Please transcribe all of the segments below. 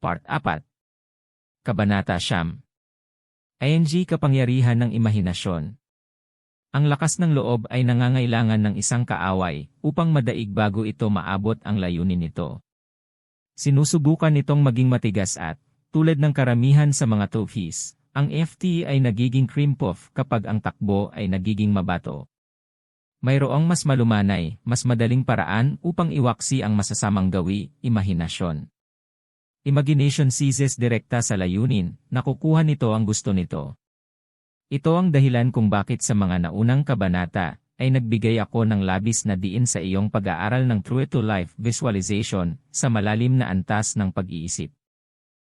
Part 4. Kabanata Siyam. ING Kapangyarihan ng Imahinasyon. Ang lakas ng loob ay nangangailangan ng isang kaaway upang madaig bago ito maabot ang layunin nito. Sinusubukan nitong maging matigas at, tulad ng karamihan sa mga trophies, ang FT ay nagiging cream puff kapag ang takbo ay nagiging mabato. Mayroong mas malumanay, mas madaling paraan upang iwaksi ang masasamang gawi, imahinasyon. Imagination seizes direkta sa layunin, nakukuha nito ang gusto nito. Ito ang dahilan kung bakit sa mga naunang kabanata, ay nagbigay ako ng labis na diin sa iyong pag-aaral ng true-to-life visualization sa malalim na antas ng pag-iisip.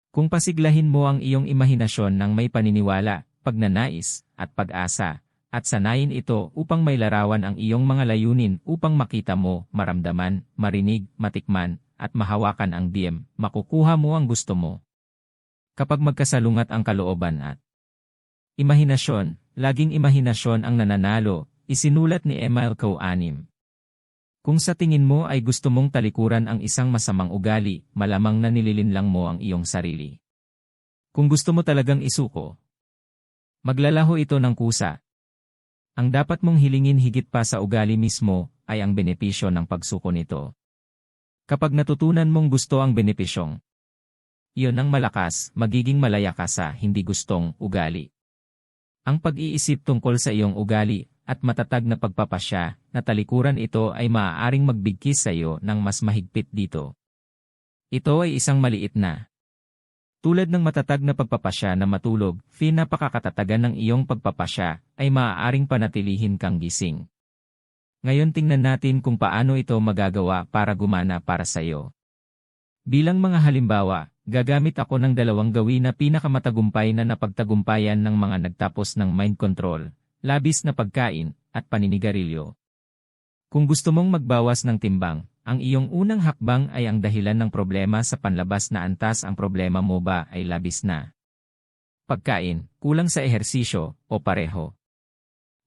Kung pasiglahin mo ang iyong imahinasyon ng may paniniwala, pagnanais, at pag-asa, at sanayin ito upang may larawan ang iyong mga layunin upang makita mo, maramdaman, marinig, matikman, at mahawakan ang diem, makukuha mo ang gusto mo. Kapag magkasalungat ang kalooban at imahinasyon, laging imahinasyon ang nananalo, isinulat ni Emile Coe-Anim. Kung sa tingin mo ay gusto mong talikuran ang isang masamang ugali, malamang na nililinlang mo ang iyong sarili. Kung gusto mo talagang isuko, maglalaho ito ng kusa. Ang dapat mong hilingin higit pa sa ugali mismo ay ang benepisyo ng pagsuko nito. Kapag natutunan mong gusto ang benepisyong iyon ang malakas, magiging malaya ka sa hindi gustong ugali. Ang pag-iisip tungkol sa iyong ugali at matatag na pagpapasya na talikuran ito ay maaaring magbigkis sa iyo ng mas mahigpit dito. Ito ay isang maliit na tulad ng matatag na pagpapasya na matulog, napakakatatagan ng iyong pagpapasya ay maaaring panatilihin kang gising. Ngayon tingnan natin kung paano ito magagawa para gumana para sa iyo. Bilang mga halimbawa, gagamit ako ng dalawang gawi na pinakamatagumpay na napagtagumpayan ng mga nagtapos ng mind control, labis na pagkain, at paninigarilyo. Kung gusto mong magbawas ng timbang, ang iyong unang hakbang ay ang dahilan ng problema sa panlabas na antas. Ang problema mo ba ay labis na pagkain, kulang sa ehersisyo, o pareho?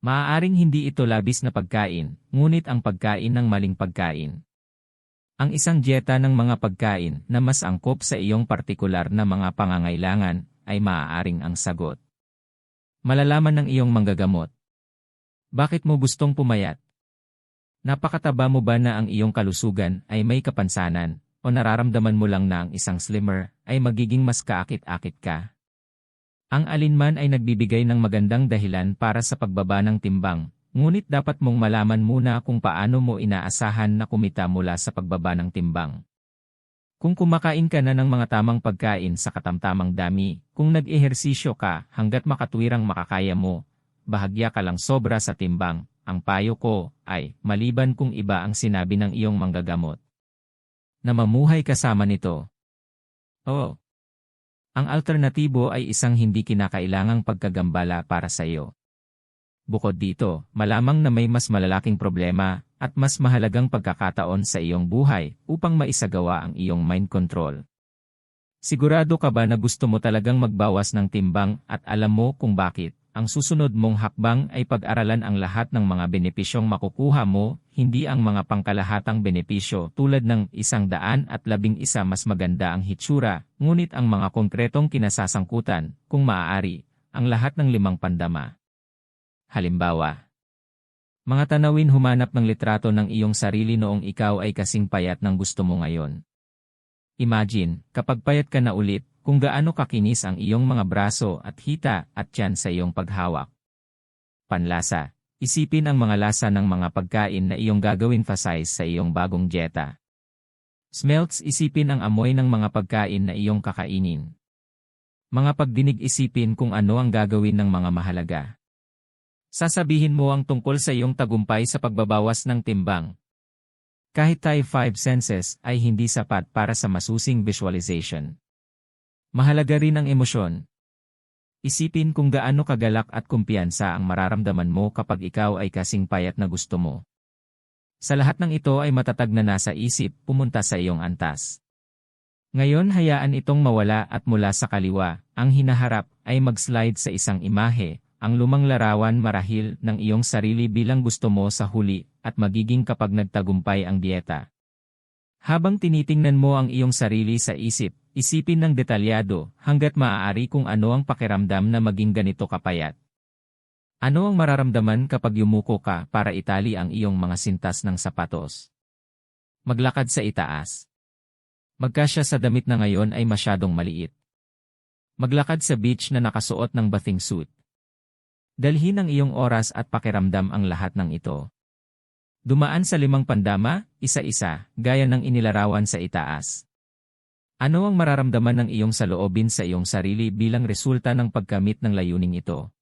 Maaaring hindi ito labis na pagkain, ngunit ang pagkain ng maling pagkain. Ang isang dieta ng mga pagkain na mas angkop sa iyong partikular na mga pangangailangan ay maaaring ang sagot. Malalaman ng iyong manggagamot. Bakit mo gustong pumayat? Napakataba mo ba na ang iyong kalusugan ay may kapansanan, o nararamdaman mo lang na ang isang slimmer ay magiging mas kaakit-akit ka? Ang alinman ay nagbibigay ng magandang dahilan para sa pagbaba ng timbang, ngunit dapat mong malaman muna kung paano mo inaasahan na kumita mula sa pagbaba ng timbang. Kung kumakain ka na ng mga tamang pagkain sa katamtamang dami, kung nag-ehersisyo ka hanggat makatwirang makakaya mo, bahagya ka lang sobra sa timbang. Ang payo ko ay, maliban kung iba ang sinabi ng iyong manggagamot, na mamuhay kasama nito. Oo. Ang alternatibo ay isang hindi kinakailangang pagkagambala para sa iyo. Bukod dito, malamang na may mas malalaking problema at mas mahalagang pagkakataon sa iyong buhay upang maisagawa ang iyong mind control. Sigurado ka ba na gusto mo talagang magbawas ng timbang at alam mo kung bakit? Ang susunod mong hakbang ay pag-aralan ang lahat ng mga benepisyong makukuha mo, hindi ang mga pangkalahatang benepisyo tulad ng 111 mas maganda ang hitsura, ngunit ang mga konkretong kinasasangkutan, kung maaari, ang lahat ng 5 pandama. Halimbawa, mga tanawin, humanap ng litrato ng iyong sarili noong ikaw ay kasing payat ng gusto mo ngayon. Imagine, kapag payat ka na ulit, kung gaano kakinis ang iyong mga braso at hita at tiyan sa iyong paghawak. Panlasa, isipin ang mga lasa ng mga pagkain na iyong gagawin emphasize sa iyong bagong dieta. Smells, isipin ang amoy ng mga pagkain na iyong kakainin. Mga pagdinig, isipin kung ano ang gagawin ng mga mahalaga. Sasabihin mo ang tungkol sa iyong tagumpay sa pagbabawas ng timbang. Kahit tayo 5 senses ay hindi sapat para sa masusing visualization. Mahalaga rin ang emosyon. Isipin kung gaano kagalak at kumpiyansa ang mararamdaman mo kapag ikaw ay kasing payat na gusto mo. Sa lahat ng ito ay matatag na nasa isip, pumunta sa iyong antas. Ngayon hayaan itong mawala at mula sa kaliwa, ang hinaharap ay mag-slide sa isang imahe, ang lumang larawan marahil ng iyong sarili bilang gusto mo sa huli at magiging kapag nagtagumpay ang dieta. Habang tinitingnan mo ang iyong sarili sa isip, isipin ng detalyado hanggat maaari kung ano ang pakiramdam na maging ganito kapayat. Ano ang mararamdaman kapag yumuko ka para itali ang iyong mga sintas ng sapatos? Maglakad sa itaas. Magkasya sa damit na ngayon ay masyadong maliit. Maglakad sa beach na nakasuot ng bathing suit. Dalhin ang iyong oras at pakiramdam ang lahat ng ito. Dumaan sa 5 pandama, isa-isa, gaya ng inilarawan sa itaas. Ano ang mararamdaman ng iyong saloobin sa iyong sarili bilang resulta ng pagkamit ng layuning ito?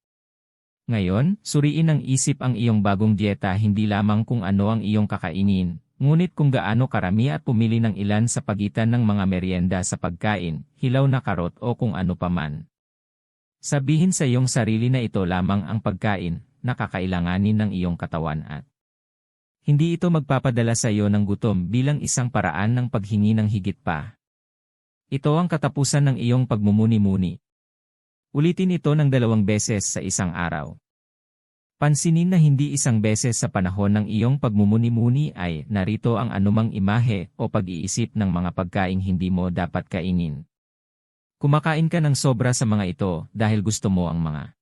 Ngayon, suriin ng isip ang iyong bagong dieta hindi lamang kung ano ang iyong kakainin, ngunit kung gaano karami at pumili ng ilan sa pagitan ng mga merienda sa pagkain, hilaw na karot o kung ano paman. Sabihin sa iyong sarili na ito lamang ang pagkain na kakailanganin ng iyong katawan at hindi ito magpapadala sa iyo ng gutom bilang isang paraan ng paghingi ng higit pa. Ito ang katapusan ng iyong pagmumuni-muni. Ulitin ito ng 2 beses sa isang araw. Pansinin na hindi isang beses sa panahon ng iyong pagmumuni-muni ay narito ang anumang imahe o pag-iisip ng mga pagkaing hindi mo dapat kainin. Kumakain ka ng sobra sa mga ito dahil gusto mo ang mga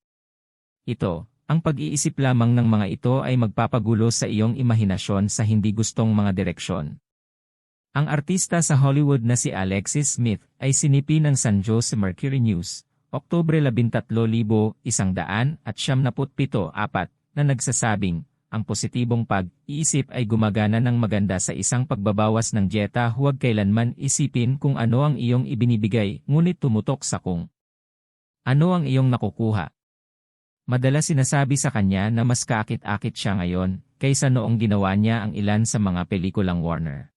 ito. Ang pag-iisip lamang ng mga ito ay magpapagulo sa iyong imahinasyon sa hindi gustong mga direksyon. Ang artista sa Hollywood na si Alexis Smith ay sinipi ng San Jose Mercury News, Oktubre 13,177 na nagsasabing, ang positibong pag-iisip ay gumagana ng maganda sa isang pagbabawas ng dieta. Huwag kailanman isipin kung ano ang iyong ibinibigay, ngunit tumutok sa kung ano ang iyong nakukuha. Madalas sinasabi sa kanya na mas kaakit-akit siya ngayon kaysa noong ginawa niya ang ilan sa mga pelikulang Warner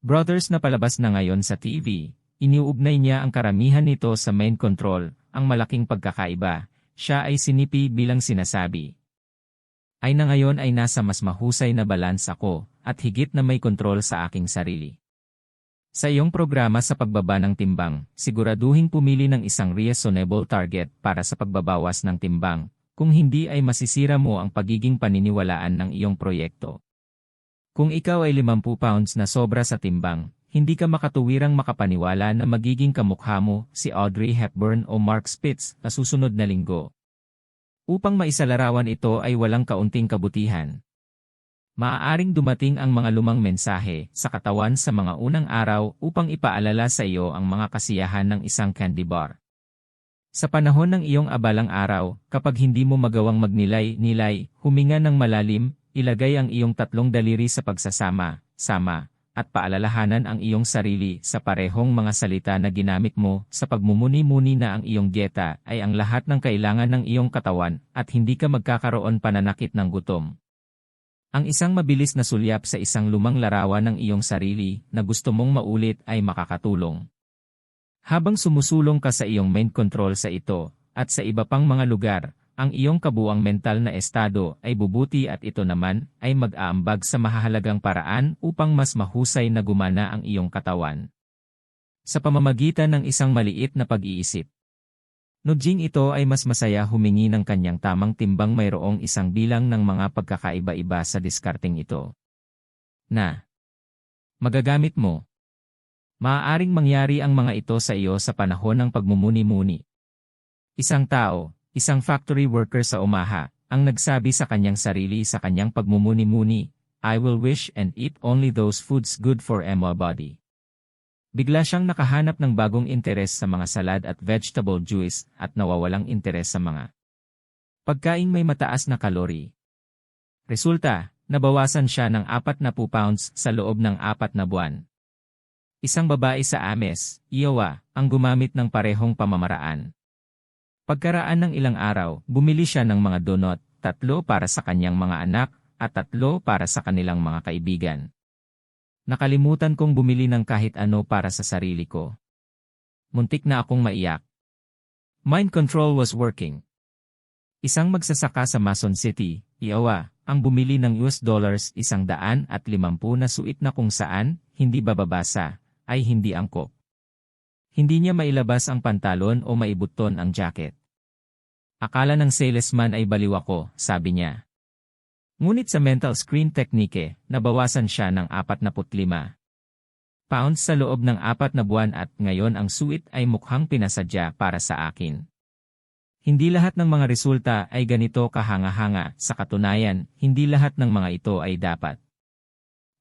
Brothers na palabas na ngayon sa TV. Iniuugnay niya ang karamihan nito sa Main Control, ang malaking pagkakaiba. Siya ay sinipi bilang sinasabi ay na ngayon ay nasa mas mahusay na balance ako at higit na may kontrol sa aking sarili. Sa iyong programa sa pagbaba ng timbang, siguraduhing pumili ng isang reasonable target para sa pagbabawas ng timbang, kung hindi ay masisira mo ang pagiging paniniwalaan ng iyong proyekto. Kung ikaw ay 50 pounds na sobra sa timbang, hindi ka makatuwirang makapaniwala na magiging kamukha mo si Audrey Hepburn o Mark Spitz sa susunod na linggo. Upang maisalarawan ito ay walang kaunting kabutihan. Maaaring dumating ang mga lumang mensahe sa katawan sa mga unang araw upang ipaalala sa iyo ang mga kasiyahan ng isang candy bar. Sa panahon ng iyong abalang araw, kapag hindi mo magawang magnilay-nilay, huminga ng malalim, ilagay ang iyong 3 daliri sa pagsasama, at paalalahanan ang iyong sarili sa parehong mga salita na ginamit mo sa pagmumuni-muni na ang iyong dieta ay ang lahat ng kailangan ng iyong katawan at hindi ka magkakaroon pananakit ng gutom. Ang isang mabilis na sulyap sa isang lumang larawan ng iyong sarili na gusto mong maulit ay makakatulong. Habang sumusulong ka sa iyong main control sa ito, at sa iba pang mga lugar, ang iyong kabuuang mental na estado ay bubuti at ito naman ay mag-aambag sa mahahalagang paraan upang mas mahusay na gumana ang iyong katawan. Sa pamamagitan ng isang maliit na pag-iisip. Nudging ito ay mas masaya humingi ng kanyang tamang timbang mayroong isang bilang ng mga pagkakaiba-iba sa diskarteng ito. Na magagamit mo. Maaaring mangyari ang mga ito sa iyo sa panahon ng pagmumuni-muni. Isang tao, isang factory worker sa Omaha, ang nagsabi sa kanyang sarili sa kanyang pagmumuni-muni, I will wish and eat only those foods good for my body. Bigla siyang nakahanap ng bagong interes sa mga salad at vegetable juice at nawawalang interes sa mga pagkaing may mataas na kalori. Resulta, nabawasan siya ng 40 pounds sa loob ng 4 na buwan. Isang babae sa Ames, Iowa, ang gumamit ng parehong pamamaraan. Pagkaraan ng ilang araw, bumili siya ng mga donut, 3 para sa kanyang mga anak at 3 para sa kanilang mga kaibigan. Nakalimutan kong bumili ng kahit ano para sa sarili ko. Muntik na akong maiyak. Mind control was working. Isang magsasaka sa Mason City, Iowa, ang bumili ng $150 na suit na kung saan, hindi bababasa, ay hindi angkop. Hindi niya mailabas ang pantalon o maibuton ang jacket. Akala ng salesman ay baliw ako, sabi niya. Ngunit sa mental screen technique, nabawasan siya ng 45 pounds sa loob ng 4 na buwan at ngayon ang suwit ay mukhang pinasadya para sa akin. Hindi lahat ng mga resulta ay ganito kahanga-hanga, sa katunayan, hindi lahat ng mga ito ay dapat.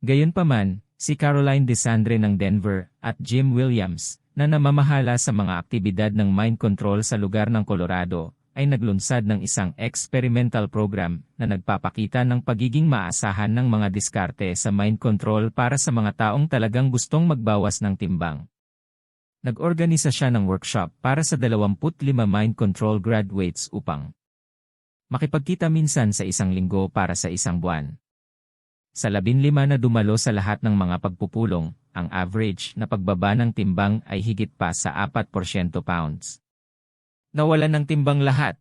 Gayunpaman, si Caroline DeSandre ng Denver at Jim Williams, na namamahala sa mga aktibidad ng mind control sa lugar ng Colorado, ay naglunsad ng isang experimental program na nagpapakita ng pagiging maasahan ng mga diskarte sa mind control para sa mga taong talagang gustong magbawas ng timbang. Nag-organisa siya ng workshop para sa 25 mind control graduates upang makipagkita minsan sa isang linggo para sa isang buwan. Sa 15 na dumalo sa lahat ng mga pagpupulong, ang average na pagbaba ng timbang ay higit pa sa 4% pounds. Nawalan ng timbang lahat.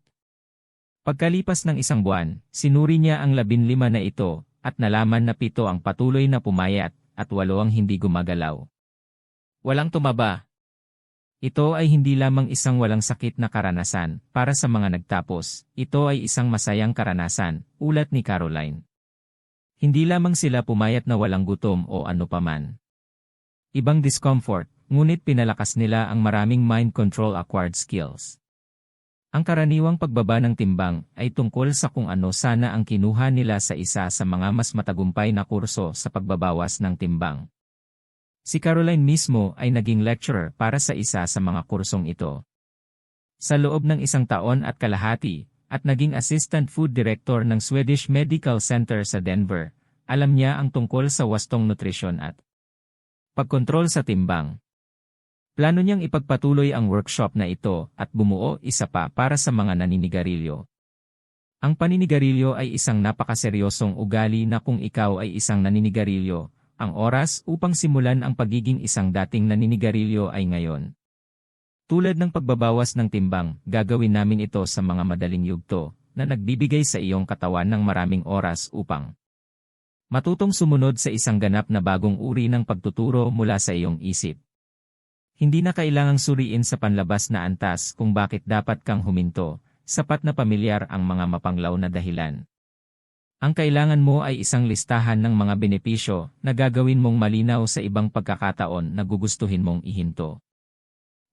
Pagkalipas ng isang buwan, sinuri niya ang 15 na ito, at nalaman na 7 ang patuloy na pumayat, at 8 ang hindi gumagalaw. Walang tumaba. Ito ay hindi lamang isang walang sakit na karanasan, para sa mga nagtapos, ito ay isang masayang karanasan, ulat ni Caroline. Hindi lamang sila pumayat na walang gutom o ano paman. Ibang discomfort, ngunit pinalakas nila ang maraming mind control acquired skills. Ang karaniwang pagbaba ng timbang ay tungkol sa kung ano sana ang kinuha nila sa isa sa mga mas matagumpay na kurso sa pagbabawas ng timbang. Si Caroline mismo ay naging lecturer para sa isa sa mga kursong ito. Sa loob ng 1 taon at kalahati, at naging assistant food director ng Swedish Medical Center sa Denver, alam niya ang tungkol sa wastong nutrisyon at pagkontrol sa timbang. Plano niyang ipagpatuloy ang workshop na ito at bumuo isa pa para sa mga naninigarilyo. Ang paninigarilyo ay isang napakaseryosong ugali na kung ikaw ay isang naninigarilyo, ang oras upang simulan ang pagiging isang dating naninigarilyo ay ngayon. Tulad ng pagbabawas ng timbang, gagawin namin ito sa mga madaling yugto na nagbibigay sa iyong katawan ng maraming oras upang matutong sumunod sa isang ganap na bagong uri ng pagtuturo mula sa iyong isip. Hindi na kailangang suriin sa panlabas na antas kung bakit dapat kang huminto, sapat na pamilyar ang mga mapanglaw na dahilan. Ang kailangan mo ay isang listahan ng mga benepisyo na gagawin mong malinaw sa ibang pagkakataon na gugustuhin mong ihinto.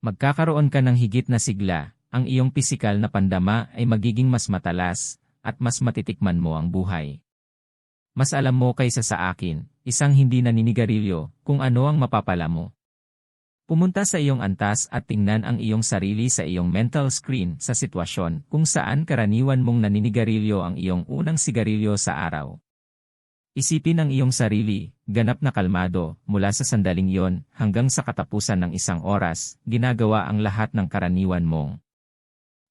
Magkakaroon ka ng higit na sigla, ang iyong pisikal na pandama ay magiging mas matalas, at mas matitikman mo ang buhay. Mas alam mo kaysa sa akin, isang hindi naninigarilyo, kung ano ang mapapala mo. Pumunta sa iyong antas at tingnan ang iyong sarili sa iyong mental screen sa sitwasyon kung saan karaniwan mong naninigarilyo ang iyong unang sigarilyo sa araw. Isipin ang iyong sarili, ganap na kalmado, mula sa sandaling iyon hanggang sa katapusan ng 1 oras, ginagawa ang lahat ng karaniwan mong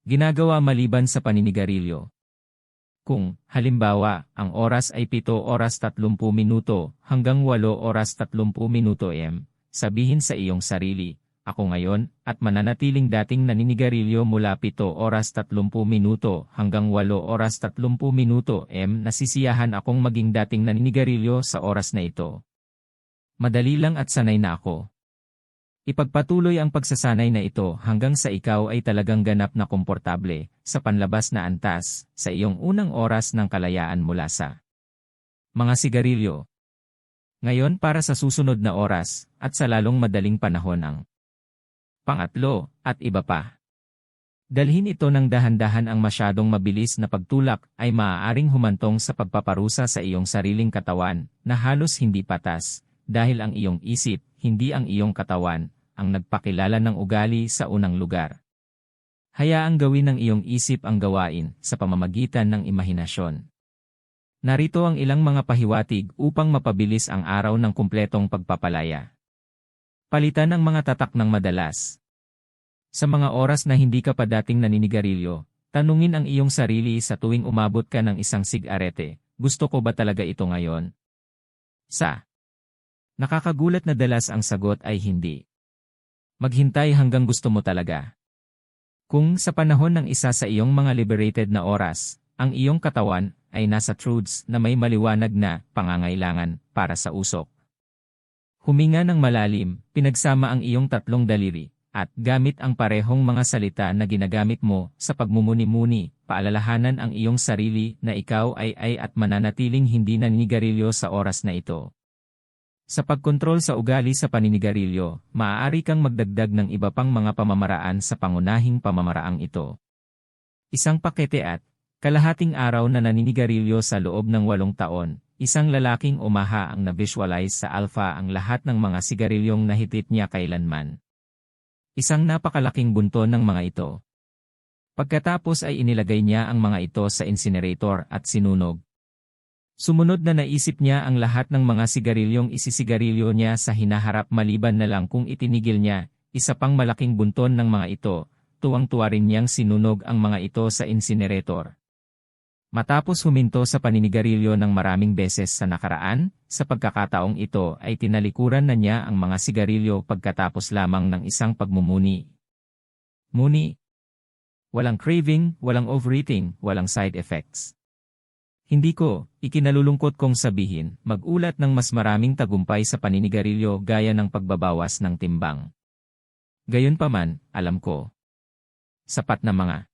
ginagawa maliban sa paninigarilyo. Kung, halimbawa, ang oras ay 7 oras 30 minuto hanggang 8 oras 30 minuto sabihin sa iyong sarili, ako ngayon, at mananatiling dating naninigarilyo mula 7 oras 30 minuto hanggang 8 oras 30 minuto nasisiyahan akong maging dating naninigarilyo sa oras na ito. Madali lang at sanay na ako. Ipagpatuloy ang pagsasanay na ito hanggang sa ikaw ay talagang ganap na komportable, sa panlabas na antas, sa iyong unang oras ng kalayaan mula sa mga sigarilyo. Ngayon para sa susunod na oras, at sa lalong madaling panahon ang pangatlo, at iba pa. Dalhin ito ng dahan-dahan ang masyadong mabilis na pagtulak ay maaaring humantong sa pagpaparusa sa iyong sariling katawan na halos hindi patas, dahil ang iyong isip, hindi ang iyong katawan, ang nagpakilala ng ugali sa unang lugar. Hayaang gawin ng iyong isip ang gawain sa pamamagitan ng imahinasyon. Narito ang ilang mga pahiwatig upang mapabilis ang araw ng kumpletong pagpapalaya. Palitan ang mga tatak ng madalas. Sa mga oras na hindi ka pa dating naninigarilyo, tanungin ang iyong sarili sa tuwing umabot ka ng isang sigarete, gusto ko ba talaga ito ngayon? Nakakagulat na dalas ang sagot ay hindi. Maghintay hanggang gusto mo talaga. Kung sa panahon ng isa sa iyong mga liberated na oras, ang iyong katawan ay nasa truths na may maliwanag na pangangailangan para sa usok. Huminga ng malalim, pinagsama ang iyong 3 daliri, at gamit ang parehong mga salita na ginagamit mo sa pagmumuni-muni, paalalahanan ang iyong sarili na ikaw ay at mananatiling hindi naninigarilyo sa oras na ito. Sa pagkontrol sa ugali sa paninigarilyo, maaari kang magdagdag ng iba pang mga pamamaraan sa pangunahing pamamaraang ito. Isang pakete at kalahating araw na naninigarilyo sa loob ng 8 taon, isang lalaking umaha ang na-visualize sa alpha ang lahat ng mga sigarilyong nahitit niya kailanman. Isang napakalaking bunton ng mga ito. Pagkatapos ay inilagay niya ang mga ito sa incinerator at sinunog. Sumunod na naisip niya ang lahat ng mga sigarilyong isisigarilyo niya sa hinaharap maliban na lang kung itinigil niya, isa pang malaking bunton ng mga ito, tuwang-tuwa rin niyang sinunog ang mga ito sa incinerator. Matapos huminto sa paninigarilyo ng maraming beses sa nakaraan, sa pagkakataong ito ay tinalikuran na niya ang mga sigarilyo pagkatapos lamang ng isang pagmumuni. Muni. Walang craving, walang overeating, walang side effects. Hindi ko, ikinalulungkot kong sabihin, mag-ulat ng mas maraming tagumpay sa paninigarilyo gaya ng pagbabawas ng timbang. Gayunpaman, alam ko. Sapat na mga.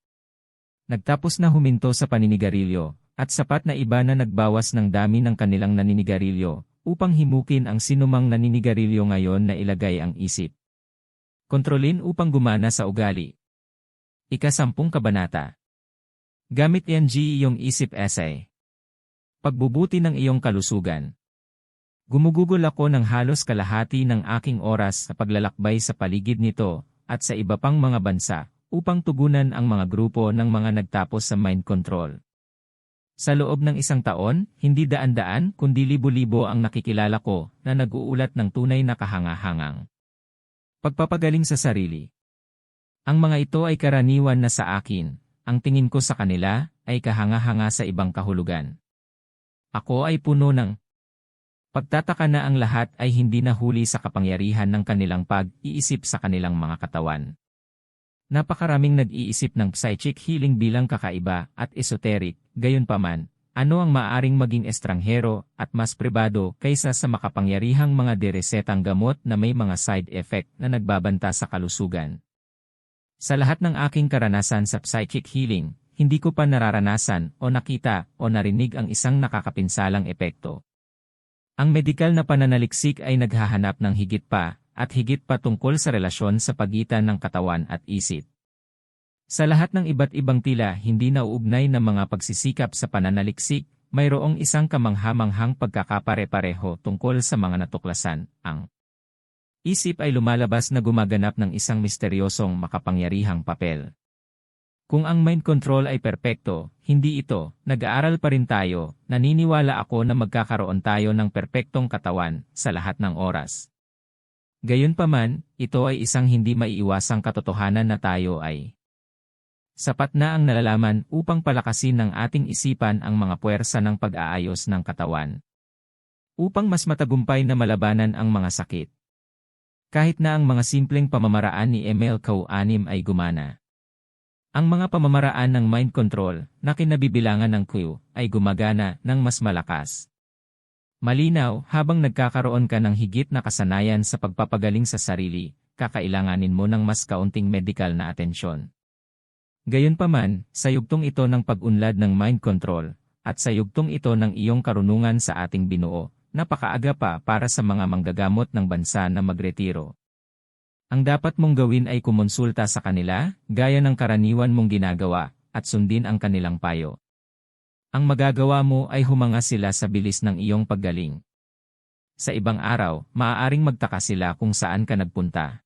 Nagtapos na huminto sa paninigarilyo, at sapat na iba na nagbawas ng dami ng kanilang naninigarilyo, upang himukin ang sinumang naninigarilyo ngayon na ilagay ang isip. Kontrolin upang gumana sa ugali. Ika-10 kabanata. Gamit iyong isip essay. Pagbubuti ng iyong kalusugan. Gumugugol ako ng halos kalahati ng aking oras sa paglalakbay sa paligid nito at sa iba pang mga bansa upang tugunan ang mga grupo ng mga nagtapos sa mind control. Sa loob ng 1 taon, hindi daan-daan kundi libo-libo ang nakikilala ko na nag-uulat ng tunay na kahangahangang pagpapagaling sa sarili. Ang mga ito ay karaniwan na sa akin, ang tingin ko sa kanila ay kahanga-hanga sa ibang kahulugan. Ako ay puno ng pagtataka na ang lahat ay hindi nahuli sa kapangyarihan ng kanilang pag-iisip sa kanilang mga katawan. Napakaraming nag-iisip ng psychic healing bilang kakaiba at esoteric, gayunpaman, ano ang maaring maging estranghero at mas pribado kaysa sa makapangyarihang mga deresetang gamot na may mga side effect na nagbabanta sa kalusugan. Sa lahat ng aking karanasan sa psychic healing, hindi ko pa nararanasan o nakita o narinig ang isang nakakapinsalang epekto. Ang medikal na pananaliksik ay naghahanap ng higit pa at higit pa tungkol sa relasyon sa pagitan ng katawan at isip. Sa lahat ng iba't ibang tila hindi nauugnay na mga pagsisikap sa pananaliksik, mayroong isang kamanghamanghang pagkakapare-pareho tungkol sa mga natuklasan, ang isip ay lumalabas na gumaganap ng isang misteryosong makapangyarihang papel. Kung ang mind control ay perpekto, hindi ito, nag-aaral pa rin tayo, naniniwala ako na magkakaroon tayo ng perpektong katawan sa lahat ng oras. Gayunpaman, ito ay isang hindi maiiwasang katotohanan na tayo ay sapat na ang nalalaman upang palakasin ng ating isipan ang mga puwersa ng pag-aayos ng katawan. Upang mas matagumpay na malabanan ang mga sakit. Kahit na ang mga simpleng pamamaraan ni Emil Cow-6 ay gumana. Ang mga pamamaraan ng mind control na kinabibilangan ng Q ay gumagana ng mas malakas. Malinaw, habang nagkakaroon ka ng higit na kasanayan sa pagpapagaling sa sarili, kakailanganin mo ng mas kaunting medikal na atensyon. Gayunpaman, sa yugtong ito ng pag-unlad ng mind control, at sa yugtong ito ng iyong karunungan sa ating binuo, napakaaga pa para sa mga manggagamot ng bansa na magretiro. Ang dapat mong gawin ay kumonsulta sa kanila, gaya ng karaniwan mong ginagawa, at sundin ang kanilang payo. Ang magagawa mo ay humanga sila sa bilis ng iyong paggaling. Sa ibang araw, maaaring magtaka sila kung saan ka nagpunta.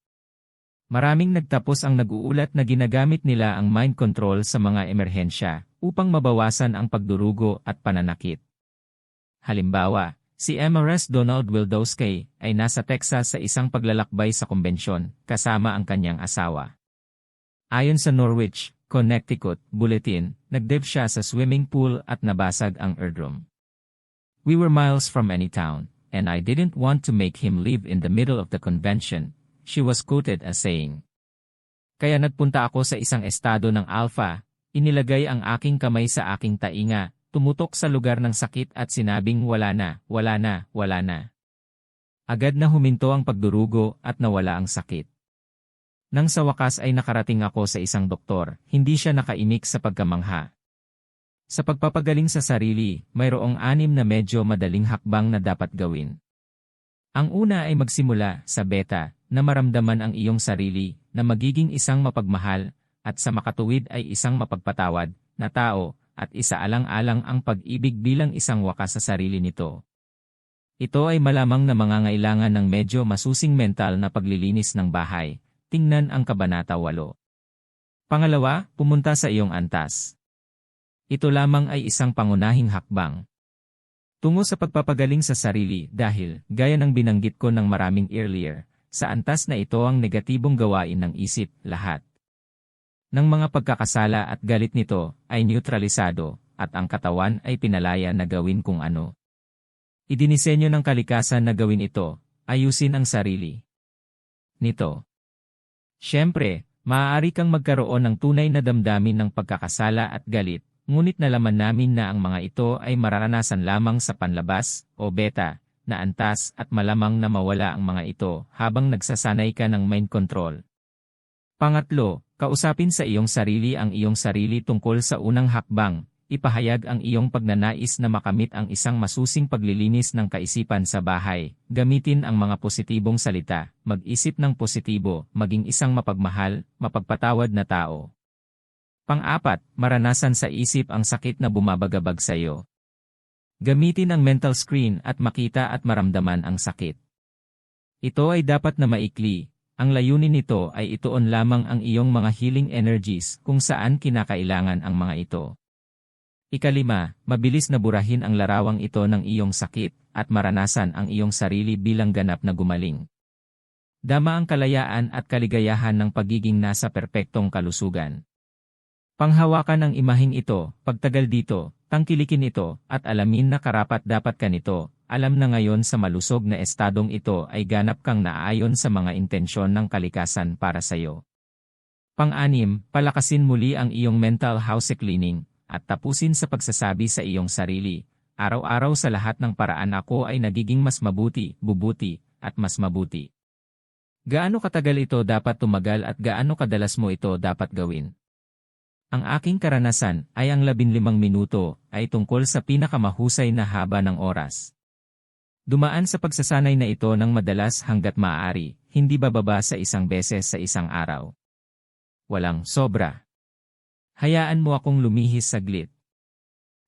Maraming nagtapos ang nag-uulat na ginagamit nila ang mind control sa mga emerhensya upang mabawasan ang pagdurugo at pananakit. Halimbawa, si Empress Donald Wildowski ay nasa Texas sa isang paglalakbay sa kumbensyon kasama ang kanyang asawa. Ayon sa Norwich, Connecticut Bulletin, nagdive siya sa swimming pool at nabasag ang eardrum. We were miles from any town, and I didn't want to make him live in the middle of the convention, she was quoted as saying. Kaya nagpunta ako sa isang estado ng Alpha, inilagay ang aking kamay sa aking tainga, tumutok sa lugar ng sakit at sinabing wala na, wala na, wala na. Agad na huminto ang pagdurugo at nawala ang sakit. Nang sa wakas ay nakarating ako sa isang doktor, hindi siya nakaimik sa pagkamangha. Sa pagpapagaling sa sarili, mayroong 6 na medyo madaling hakbang na dapat gawin. Ang una ay magsimula sa beta, na maramdaman ang iyong sarili, na magiging isang mapagmahal, at sa makatuwid ay isang mapagpatawad, na tao, at isaalang-alang ang pag-ibig bilang isang wakas sa sarili nito. Ito ay malamang na mangangailangan ng medyo masusing mental na paglilinis ng bahay. Tingnan ang Kabanata 8. Pangalawa, pumunta sa iyong antas. Ito lamang ay isang pangunahing hakbang tungo sa pagpapagaling sa sarili dahil, gaya ng binanggit ko ng maraming earlier, sa antas na ito ang negatibong gawain ng isip, lahat ng mga pagkakasala at galit nito ay neutralisado at ang katawan ay pinalaya na gawin kung ano. Idinisenyo ng kalikasan na gawin ito, ayusin ang sarili nito. Siyempre, maaari kang magkaroon ng tunay na damdamin ng pagkakasala at galit, ngunit nalaman namin na ang mga ito ay mararanasan lamang sa panlabas, o beta, na antas at malamang na mawala ang mga ito habang nagsasanay ka ng mind control. Pangatlo, kausapin sa iyong sarili ang iyong sarili tungkol sa unang hakbang, ipahayag ang iyong pagnanais na makamit ang isang masusing paglilinis ng kaisipan sa bahay, gamitin ang mga positibong salita, mag-isip ng positibo, maging isang mapagmahal, mapagpatawad na tao. Pang-apat, maranasan sa isip ang sakit na bumabagabag sa iyo. Gamitin ang mental screen at makita at maramdaman ang sakit. Ito ay dapat na maikli. Ang layunin nito ay ituon lamang ang iyong mga healing energies kung saan kinakailangan ang mga ito. Ikalima, mabilis na burahin ang larawang ito ng iyong sakit at maranasan ang iyong sarili bilang ganap na gumaling. Dama ang kalayaan at kaligayahan ng pagiging nasa perpektong kalusugan. Panghawakan ang imaheng ito, pagtagal dito, tangkilikin ito, at alamin na karapat-dapat ka nito. Alam na ngayon sa malusog na estadong ito ay ganap kang naaayon sa mga intensyon ng kalikasan para sa iyo. Pang-anim, palakasin muli ang iyong mental house cleaning, at tapusin sa pagsasabi sa iyong sarili, araw-araw sa lahat ng paraan ako ay nagiging mas mabuti, bubuti, at mas mabuti. Gaano katagal ito dapat tumagal at gaano kadalas mo ito dapat gawin? Ang aking karanasan ay ang 15 minuto ay tungkol sa pinakamahusay na haba ng oras. Dumaan sa pagsasanay na ito ng madalas hanggat maaari, hindi bababa sa isang beses sa isang araw. Walang sobra. Hayaan mo akong lumihis saglit.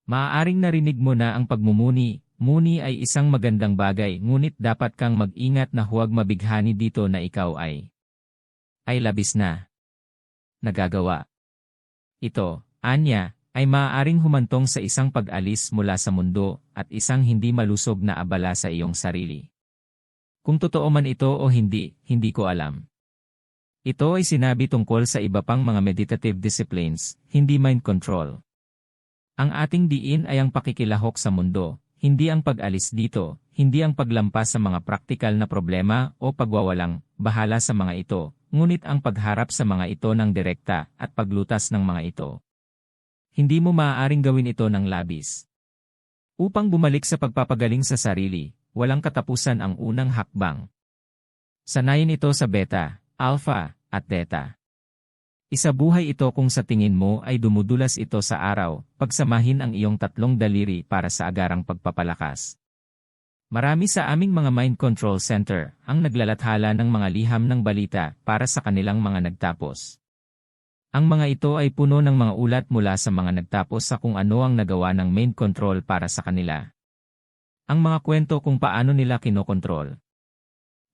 Maaaring narinig mo na ang pagmumuni. Muni ay isang magandang bagay ngunit dapat kang mag-ingat na huwag mabighani dito na ikaw ay labis na nagagawa. Ito, anya, ay maaaring humantong sa isang pag-alis mula sa mundo at isang hindi malusog na abala sa iyong sarili. Kung totoo man ito o hindi, hindi ko alam. Ito ay sinabi tungkol sa iba pang mga meditative disciplines, hindi mind control. Ang ating diin ay ang pakikilahok sa mundo, hindi ang pag-alis dito, hindi ang paglampas sa mga praktikal na problema o pagwawalang bahala sa mga ito, ngunit ang pagharap sa mga ito ng direkta at paglutas ng mga ito. Hindi mo maaaring gawin ito ng labis. Upang bumalik sa pagpapagaling sa sarili, walang katapusan ang unang hakbang. Sanayin ito sa beta, alpha, at theta. Isabuhay ito kung sa tingin mo ay dumudulas ito sa araw, pagsamahin ang iyong 3 daliri para sa agarang pagpapalakas. Marami sa aming mga mind control center ang naglalathala ng mga liham ng balita para sa kanilang mga nagtapos. Ang mga ito ay puno ng mga ulat mula sa mga nagtapos sa kung ano ang nagawa ng mind control para sa kanila. Ang mga kwento kung paano nila kinokontrol.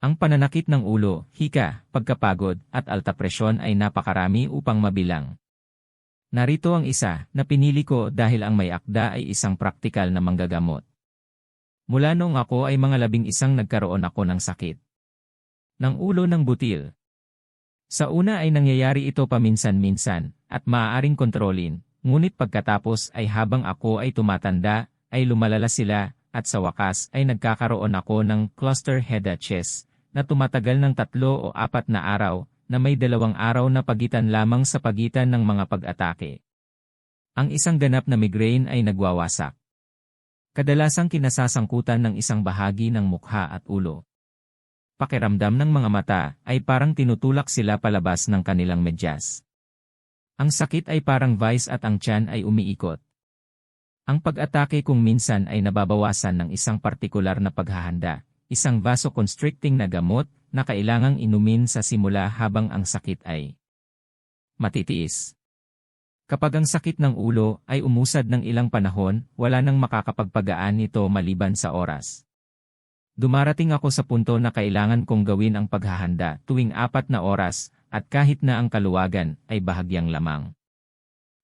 Ang pananakit ng ulo, hika, pagkapagod, at alta presyon ay napakarami upang mabilang. Narito ang isa na pinili ko dahil ang may akda ay isang praktikal na manggagamot. Mula noong ako ay mga 11 nagkaroon ako ng sakit ng ulo ng butil. Sa una ay nangyayari ito paminsan-minsan at maaaring kontrolin, ngunit pagkatapos ay habang ako ay tumatanda, ay lumalala sila at sa wakas ay nagkakaroon ako ng cluster headaches na tumatagal ng 3 o 4 na araw na may 2 araw na pagitan lamang sa pagitan ng mga pag-atake. Ang isang ganap na migraine ay nagwawasak. Kadalasang kinasasangkutan ng isang bahagi ng mukha at ulo. Pakiramdam ng mga mata ay parang tinutulak sila palabas ng kanilang medyas. Ang sakit ay parang vice at ang tiyan ay umiikot. Ang pag-atake kung minsan ay nababawasan ng isang partikular na paghahanda, isang vasoconstricting na gamot na kailangang inumin sa simula habang ang sakit ay matitiis. Kapag ang sakit ng ulo ay umusad ng ilang panahon, wala nang makakapagpagaan nito maliban sa oras. Dumarating ako sa punto na kailangan kong gawin ang paghahanda tuwing 4 na oras at kahit na ang kaluwagan ay bahagyang lamang.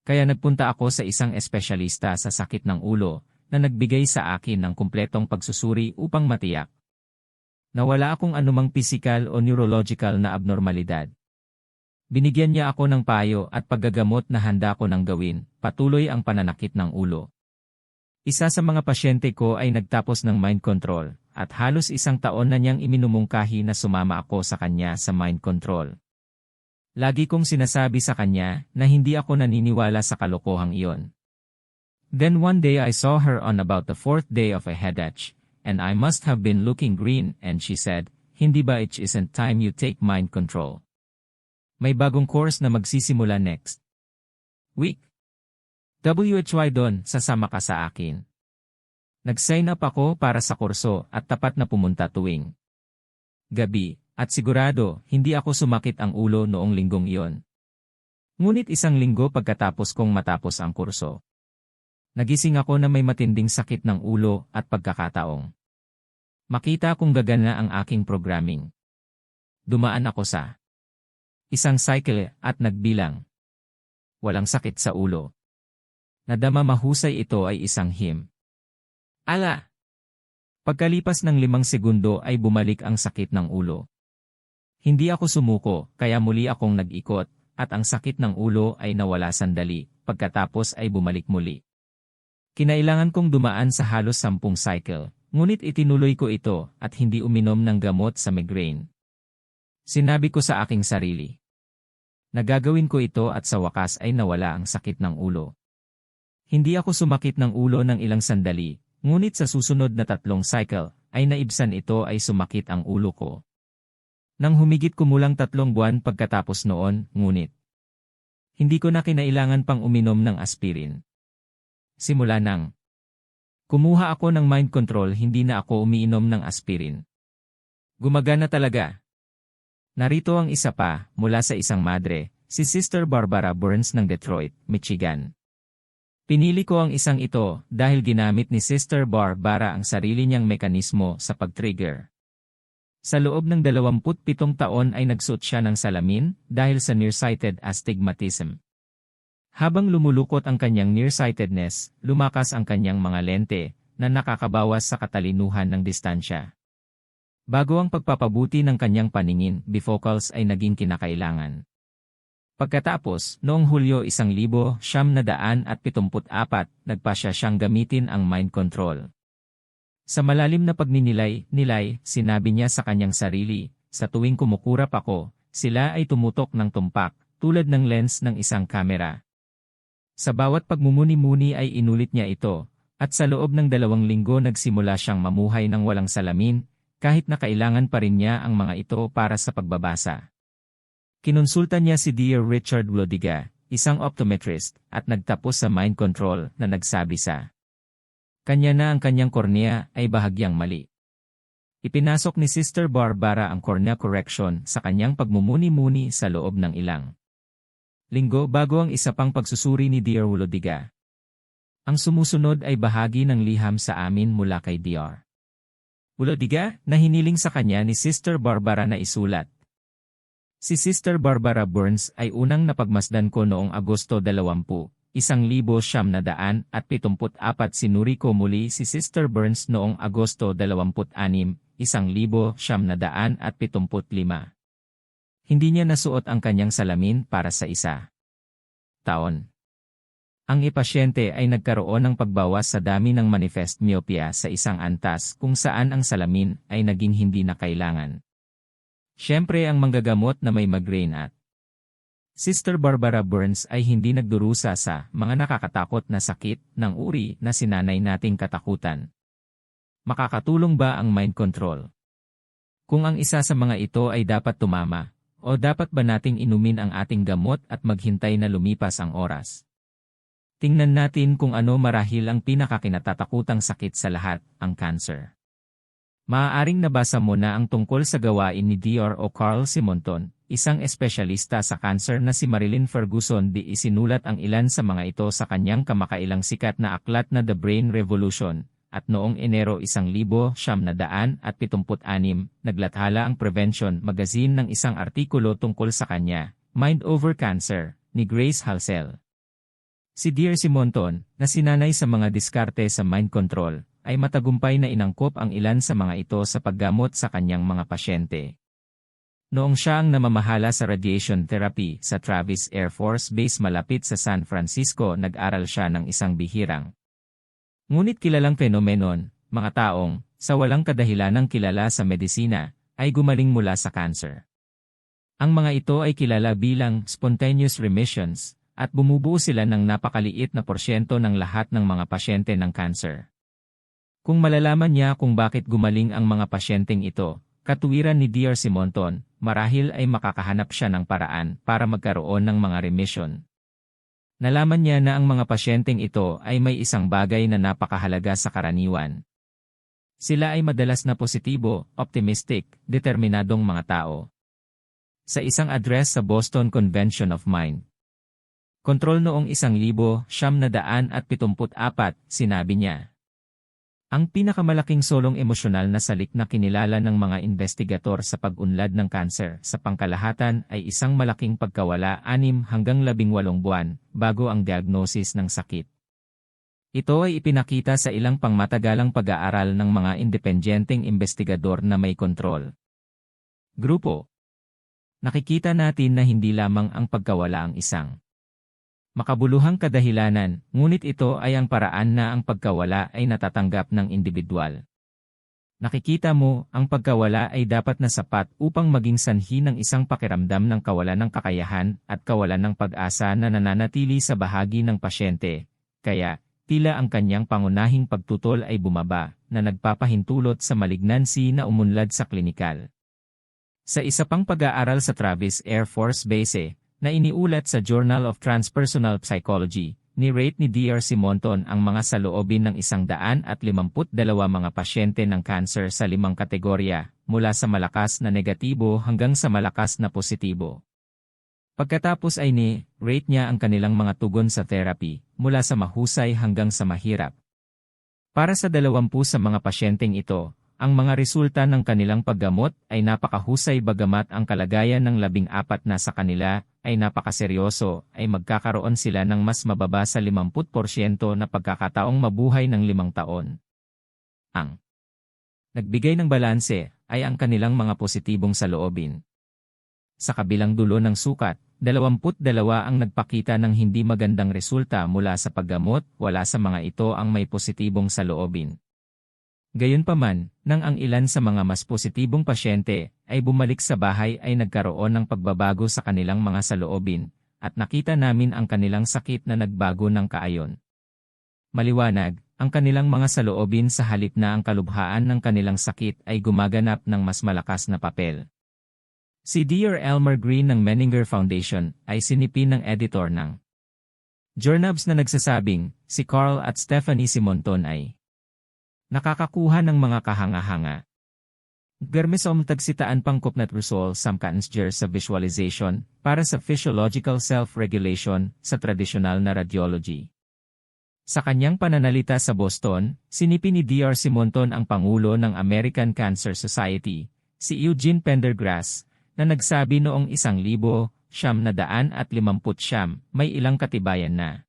Kaya nagpunta ako sa isang espesyalista sa sakit ng ulo na nagbigay sa akin ng kumpletong pagsusuri upang matiyak na wala akong anumang pisikal o neurological na abnormalidad. Binigyan niya ako ng payo at paggagamot na handa ko nang gawin, patuloy ang pananakit ng ulo. Isa sa mga pasyente ko ay nagtapos ng mind control, at halos 1 taon na niyang iminumungkahi na sumama ako sa kanya sa mind control. Lagi kong sinasabi sa kanya na hindi ako naniniwala sa kalokohang iyon. Then one day I saw her on about the 4th day of a headache, and I must have been looking green, and she said, "Hindi ba it isn't time you take mind control? May bagong course na magsisimula next week. WHY doon, sasama ka sa akin." Nag-sign up ako para sa kurso at tapat na pumunta tuwing gabi, at sigurado hindi ako sumakit ang ulo noong linggong iyon. Ngunit 1 linggo pagkatapos kong matapos ang kurso, nagising ako na may matinding sakit ng ulo at pagkakataong makita kong gagana ang aking programming. Dumaan ako sa isang cycle at nagbilang. Walang sakit sa ulo. Nadama mahusay ito ay isang him. Ala! Pagkalipas ng 5 segundo ay bumalik ang sakit ng ulo. Hindi ako sumuko, kaya muli akong nag-ikot, at ang sakit ng ulo ay nawala sandali, pagkatapos ay bumalik muli. Kinailangan kong dumaan sa halos 10 cycle, ngunit itinuloy ko ito at hindi uminom ng gamot sa migraine. Sinabi ko sa aking sarili, nagagawin ko ito at sa wakas ay nawala ang sakit ng ulo. Hindi ako sumakit ng ulo ng ilang sandali, ngunit sa susunod na 3 cycle, ay naibsan ito ay sumakit ang ulo ko. Nang humigit kumulang 3 buwan pagkatapos noon, ngunit hindi ko na kinailangan pang uminom ng aspirin. Simula nang kumuha ako ng mind control, hindi na ako umiinom ng aspirin. Gumagana talaga. Narito ang isa pa, mula sa isang madre, si Sister Barbara Burns ng Detroit, Michigan. Pinili ko ang isang ito dahil ginamit ni Sister Barbara ang sarili niyang mekanismo sa pag-trigger. Sa loob ng 27 taon ay nagsuot siya ng salamin dahil sa nearsighted astigmatism. Habang lumulukot ang kanyang nearsightedness, lumakas ang kanyang mga lente na nakakabawas sa katalinuhan ng distansya. Bago ang pagpapabuti ng kanyang paningin, bifocals ay naging kinakailangan. Pagkatapos, noong Hulyo 1974, nagpasya siyang gamitin ang mind control. Sa malalim na pagninilay, sinabi niya sa kanyang sarili, sa tuwing kumukurap ako, sila ay tumutok ng tumpak, tulad ng lens ng isang kamera. Sa bawat pagmumuni-muni ay inulit niya ito, at sa loob ng 2 linggo nagsimula siyang mamuhay ng walang salamin, kahit na kailangan pa rin niya ang mga ito para sa pagbabasa. Kinonsulta niya si Dr. Richard Wlodiga, isang optometrist, at nagtapos sa mind control na nagsabi sa kanya na ang kanyang kornea ay bahagyang mali. Ipinasok ni Sister Barbara ang cornea correction sa kanyang pagmumuni-muni sa loob ng ilang linggo bago ang isa pang pagsusuri ni Dr. Wlodiga. Ang sumusunod ay bahagi ng liham sa amin mula kay Dr. Wlodiga na hiniling sa kanya ni Sister Barbara na isulat. Si Sister Barbara Burns ay unang napagmasdan ko noong Agosto 1974. Sinuri ko muli si Sister Burns noong Agosto 26, 1975. Hindi niya nasuot ang kanyang salamin para sa 1 taon. Ang pasyente ay nagkaroon ng pagbawas sa dami ng manifest myopia sa isang antas kung saan ang salamin ay naging hindi na kailangan. Siyempre ang manggagamot na may migraine at Sister Barbara Burns ay hindi nagdurusa sa mga nakakatakot na sakit ng uri na sinanay nating katakutan. Makakatulong ba ang mind control? Kung ang isa sa mga ito ay dapat tumama, o dapat ba nating inumin ang ating gamot at maghintay na lumipas ang oras? Tingnan natin kung ano marahil ang pinakakinatatakutang sakit sa lahat, ang cancer. Maaaring nabasa mo na ang tungkol sa gawain ni Dr. o Carl Simonton, isang espesyalista sa cancer na si Marilyn Ferguson di isinulat ang ilan sa mga ito sa kanyang kamakailang sikat na aklat na The Brain Revolution, at noong Enero 1976, naglathala ang Prevention magazine ng isang artikulo tungkol sa kanya, Mind Over Cancer, ni Grace Halsell. Si Dr. Simonton, na sinanay sa mga diskarte sa mind control, ay matagumpay na inangkop ang ilan sa mga ito sa paggamot sa kanyang mga pasyente. Noong siya ang namamahala sa radiation therapy sa Travis Air Force Base malapit sa San Francisco, nag-aral siya ng isang bihirang ngunit kilalang fenomenon, mga taong, sa walang kadahilanang kilala sa medisina, ay gumaling mula sa cancer. Ang mga ito ay kilala bilang spontaneous remissions, at bumubuo sila ng napakaliit na porsyento ng lahat ng mga pasyente ng cancer. Kung malalaman niya kung bakit gumaling ang mga pasyenteng ito, katuwiran ni Dr. Simonton, marahil ay makakahanap siya ng paraan para magkaroon ng mga remission. Nalaman niya na ang mga pasyenteng ito ay may isang bagay na napakahalaga sa karaniwan. Sila ay madalas na positibo, optimistic, determinadong mga tao. Sa isang address sa Boston Convention of Mind Control noong 1974, sinabi niya, "Ang pinakamalaking solong emosyonal na salik na kinilala ng mga investigador sa pag-unlad ng kanser sa pangkalahatan ay isang malaking pagkawala 6 hanggang 18 buwan bago ang diagnosis ng sakit." Ito ay ipinakita sa ilang pangmatagalang pag-aaral ng mga independenteng investigador na may kontrol. Grupo. Nakikita natin na hindi lamang ang pagkawala ang isang makabuluhang kadahilanan, ngunit ito ay ang paraan na ang pagkawala ay natatanggap ng individual. Nakikita mo, ang pagkawala ay dapat na sapat upang maging sanhi ng isang pakiramdam ng kawalan ng kakayahan at kawalan ng pag-asa na nananatili sa bahagi ng pasyente. Kaya, tila ang kanyang pangunahing pagtutol ay bumaba, na nagpapahintulot sa malignancy na umunlad sa klinikal. Sa isa pang pag-aaral sa Travis Air Force Base, na iniulat sa Journal of Transpersonal Psychology, ni-rate ni Dr. Simonton ang mga saloobin ng 152 mga pasyente ng cancer sa 5 kategorya, mula sa malakas na negatibo hanggang sa malakas na positibo. Pagkatapos ay ni-rate niya ang kanilang mga tugon sa therapy, mula sa mahusay hanggang sa mahirap. Para sa 20 sa mga pasyenteng ito, ang mga resulta ng kanilang paggamot ay napakahusay bagamat ang kalagayan ng 14 na sa kanila ay napakaseryoso, ay magkakaroon sila ng mas mababa sa 50% na pagkakataong mabuhay ng 5 taon. Ang nagbigay ng balanse ay ang kanilang mga positibong saloobin. Sa kabilang dulo ng sukat, 22 ang nagpakita ng hindi magandang resulta mula sa paggamot, wala sa mga ito ang may positibong saloobin. Gayunpaman, nang ang ilan sa mga mas positibong pasyente ay bumalik sa bahay ay nagkaroon ng pagbabago sa kanilang mga saloobin, at nakita namin ang kanilang sakit na nagbago ng kaayon. Maliwanag, ang kanilang mga saloobin sa halip na ang kalubhaan ng kanilang sakit ay gumaganap ng mas malakas na papel. Si Dr. Elmer Green ng Menninger Foundation ay sinipin ng editor ng Journabs na nagsasabing, si Carl at Stephanie Simonton ay nakakakuha ng mga kahanga-hanga. Germesom tagsitaan pangkopnat resol samkansjer sa visualization para sa physiological self-regulation sa tradisyonal na radiology. Sa kanyang pananalita sa Boston, sinipin ni Dr. Simonton ang Pangulo ng American Cancer Society, si Eugene Pendergrass, na nagsabi noong 1950 may ilang katibayan na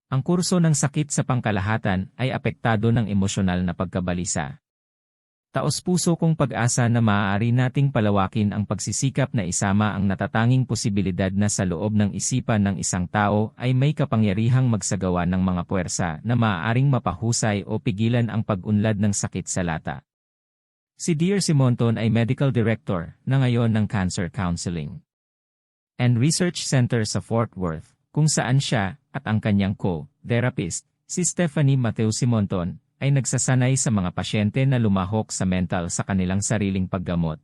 ang kurso ng sakit sa pangkalahatan ay apektado ng emosyonal na pagkabalisa. Taos-puso kong pag-asa na maaari nating palawakin ang pagsisikap na isama ang natatanging posibilidad na sa loob ng isipan ng isang tao ay may kapangyarihang magsagawa ng mga puwersa na maaaring mapahusay o pigilan ang pag-unlad ng sakit sa lata. Si Dr. Simonton ay Medical Director na ngayon ng Cancer Counseling and Research Center sa Fort Worth, kung saan siya at ang kanyang co-therapist, si Stephanie Mateo Simonton, ay nagsasanay sa mga pasyente na lumahok sa mental sa kanilang sariling paggamot.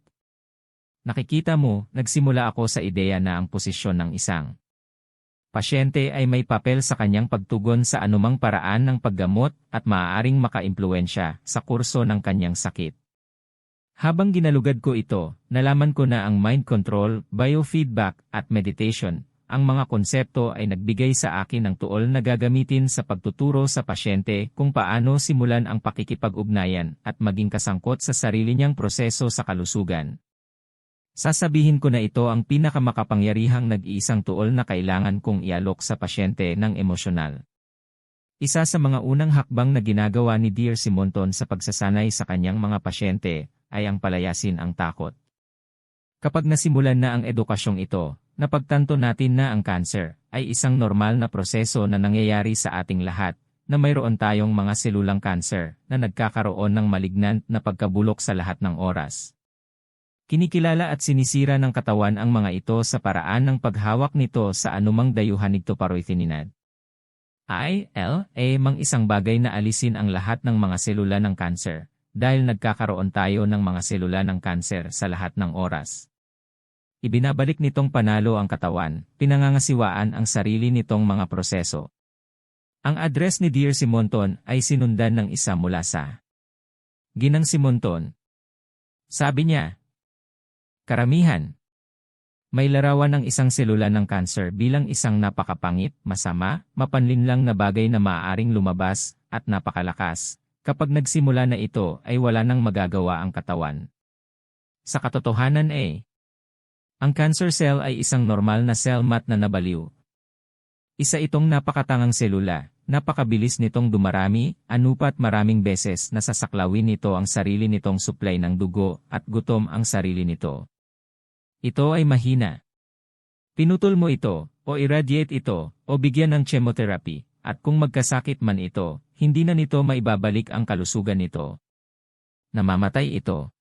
Nakikita mo, nagsimula ako sa ideya na ang posisyon ng isang pasyente ay may papel sa kanyang pagtugon sa anumang paraan ng paggamot at maaaring makaimpluwensya sa kurso ng kanyang sakit. Habang ginalugad ko ito, nalaman ko na ang mind control, biofeedback, at meditation, ang mga konsepto ay nagbigay sa akin ng tuol na gagamitin sa pagtuturo sa pasyente kung paano simulan ang pakikipag-ugnayan at maging kasangkot sa sarili niyang proseso sa kalusugan. Sasabihin ko na ito ang pinakamakapangyarihang nag-iisang tuol na kailangan kong ialok sa pasyente ng emosyonal. Isa sa mga unang hakbang na ginagawa ni Dr. Simonton sa pagsasanay sa kanyang mga pasyente ay ang palayasin ang takot. Kapag nasimulan na ang edukasyong ito, napagtanto natin na ang cancer ay isang normal na proseso na nangyayari sa ating lahat, na mayroon tayong mga selulang cancer na nagkakaroon ng malignant na pagkabulok sa lahat ng oras. Kinikilala at sinisira ng katawan ang mga ito sa paraan ng paghawak nito sa anumang dayuhan nito paroithininad. Mang isang bagay na alisin ang lahat ng mga selula ng cancer, dahil nagkakaroon tayo ng mga selula ng cancer sa lahat ng oras. Ibinabalik nitong panalo ang katawan, pinangangasiwaan ang sarili nitong mga proseso. Ang address ni Dr. Simonton ay sinundan ng isa mula sa Ginang Simonton. Sabi niya, karamihan. May larawan ng isang selula ng cancer bilang isang napakapangit, masama, mapanlinlang na bagay na maaaring lumabas, at napakalakas. Kapag nagsimula na ito ay wala nang magagawa ang katawan. Sa katotohanan ang cancer cell ay isang normal na cell mat na nabaliw. Isa itong napakatangang selula, napakabilis nitong dumarami, anupat maraming beses na sasaklawin nito ang sarili nitong supply ng dugo at gutom ang sarili nito. Ito ay mahina. Pinutol mo ito, o irradiate ito, o bigyan ng chemotherapy, at kung magkasakit man ito, hindi na nito maibabalik ang kalusugan nito. Namamatay ito.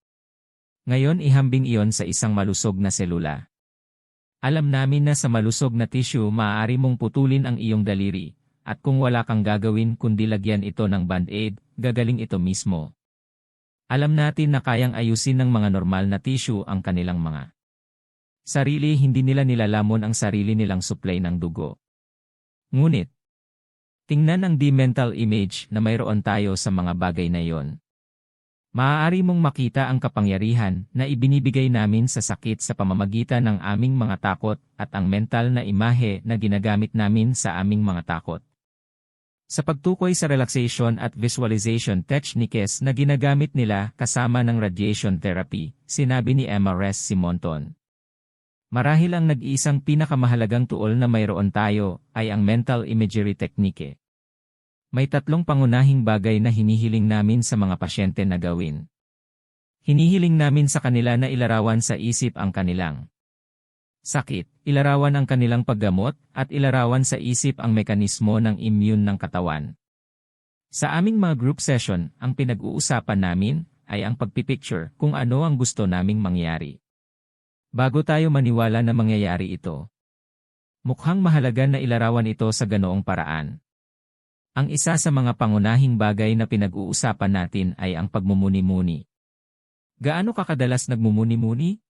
Ngayon ihambing iyon sa isang malusog na selula. Alam namin na sa malusog na tissue maaari mong putulin ang iyong daliri, at kung wala kang gagawin kundi lagyan ito ng band-aid, gagaling ito mismo. Alam natin na kayang ayusin ng mga normal na tissue ang kanilang mga sarili, hindi nila nilalamon ang sarili nilang supply ng dugo. Ngunit, tingnan ang mental image na mayroon tayo sa mga bagay na iyon. Maaari mong makita ang kapangyarihan na ibinibigay namin sa sakit sa pamamagitan ng aming mga takot at ang mental na imahe na ginagamit namin sa aming mga takot. Sa pagtukoy sa relaxation at visualization techniques na ginagamit nila kasama ng radiation therapy, sinabi ni Emma Ress Simonton. Marahil ang nag-iisang pinakamahalagang tuol na mayroon tayo ay ang mental imagery technique. May tatlong pangunahing bagay na hinihiling namin sa mga pasyente na gawin. Hinihiling namin sa kanila na ilarawan sa isip ang kanilang sakit, ilarawan ang kanilang paggamot, at ilarawan sa isip ang mekanismo ng immune ng katawan. Sa aming mga group session, ang pinag-uusapan namin ay ang pagpipicture kung ano ang gusto naming mangyari. Bago tayo maniwala na mangyayari ito. Mukhang mahalaga na ilarawan ito sa ganoong paraan. Ang isa sa mga pangunahing bagay na pinag-uusapan natin ay ang pagmumuni-muni. Gaano ka kadalas nagmumuni-muni?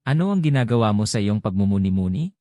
Ano ang ginagawa mo sa iyong pagmumuni-muni?